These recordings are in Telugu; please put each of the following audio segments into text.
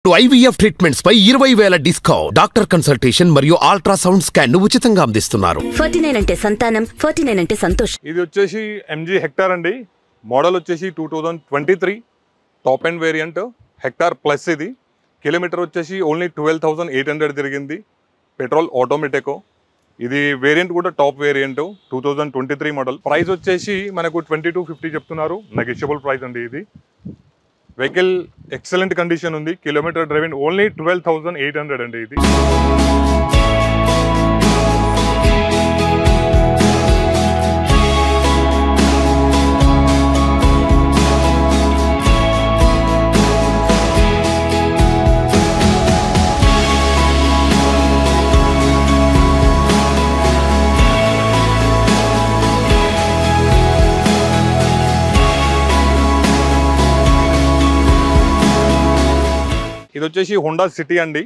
IVF ట్రీట్మెంట్స్ పై 20,000 డిస్కౌంట్. డాక్టర్ కన్సల్టేషన్ మరియు అల్ట్రాసౌండ్ స్కాన్ ను ఉచితంగా అందిస్తున్నారు. 49 అంటే సంతానం, 49 అంటే సంతోష్. ఇది వచ్చేసి MG హెక్టార్ అండి. మోడల్ వచ్చేసి 2023 top end variant Hector plus. ఇది కిలోమీటర్ వచ్చేసి ఓన్లీ 12,800 తిరిగింది. Petrol automatic. ఇది వేరియంట్ కూడా టాప్ వేరియంట్ 2023 మోడల్. ప్రైస్ వచ్చేసి మనకు 2250 చెప్తున్నారు. నెగోషియబుల్ ప్రైస్ అండి. ఇది వెహికల్ ఎక్సలెంట్ కండిషన్ ఉంది. కిలోమీటర్ డ్రైవింగ్ ఓన్లీ 12,800 అండి. ఇది ఇది వచ్చేసి హోండా సిటీ అండి.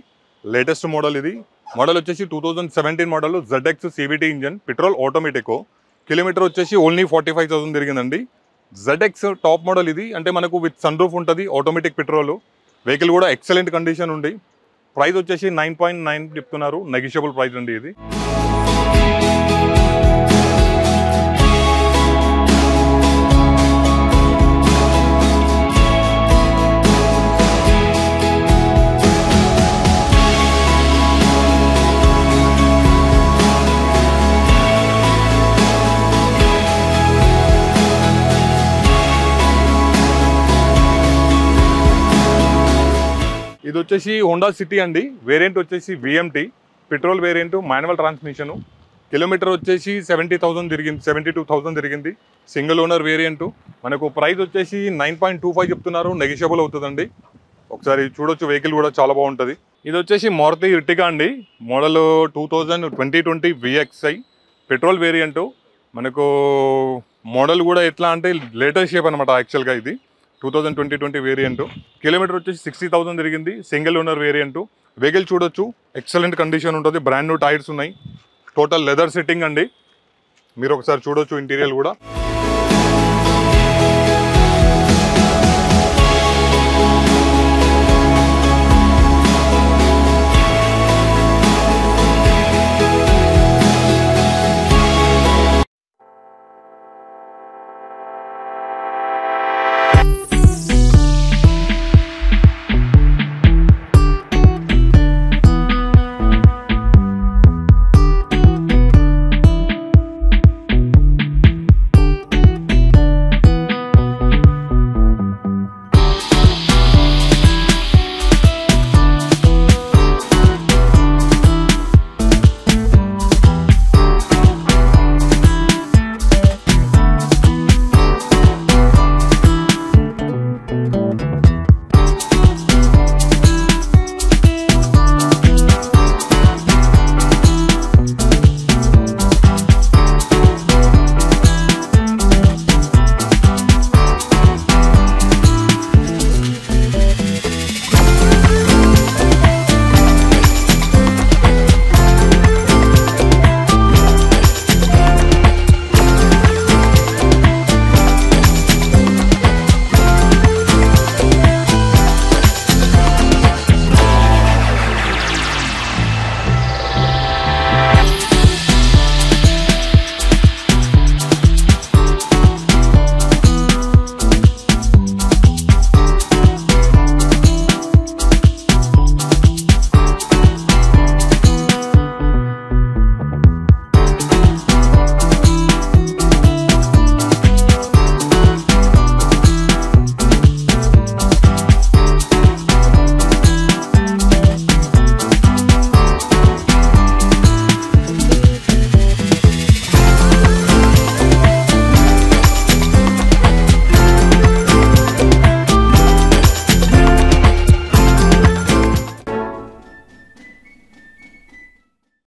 Latest model. ఇది మోడల్ వచ్చేసి 2017 model ZX CVT engine, petrol automatic. Kilometre వచ్చేసి ఓన్లీ 45,000 తిరిగిందండి. ZX top model. ఇది అంటే మనకు విత్ సన్ రూఫ్ ఉంటుంది, ఆటోమేటిక్ పెట్రోల్. వెహికల్ కూడా ఎక్సలెంట్ కండిషన్ ఉంది. ప్రైస్ వచ్చేసి 9.9 చెప్తున్నారు. నెగోషియబుల్ ప్రైస్ అండి. ఇది ఇది వచ్చేసి హోండా సిటీ అండి. వేరియంట్ వచ్చేసి VMT, petrol variant, manual transmission. Kilometre వచ్చేసి 70,000 తిరిగింది, 72,000 తిరిగింది. Single owner variant. మనకు ప్రైస్ వచ్చేసి 9.25 చెప్తున్నారు. నెగోషియబుల్ అవుతుందండి. ఒకసారి చూడొచ్చు, వెహికల్ కూడా చాలా బాగుంటుంది. ఇది వచ్చేసి మారుతి ఎర్టిగా అండి. Model 2020 VXI, petrol variant. మనకు మోడల్ కూడా ఎట్లా అంటే లేటెస్ట్ షేప్ అనమాట. యాక్చువల్గా ఇది 2020 వేరియంట్. కిలోమీటర్ వచ్చేసి 60,000 తిరిగింది. Single owner variant. వెహికల్ చూడొచ్చు, ఎక్సలెంట్ కండిషన్ ఉంటుంది. బ్రాండ్ న్యూ టైర్స్ ఉన్నాయి. టోటల్ లెదర్ సెట్టింగ్ అండి. మీరు ఒకసారి చూడొచ్చు ఇంటీరియర్ కూడా.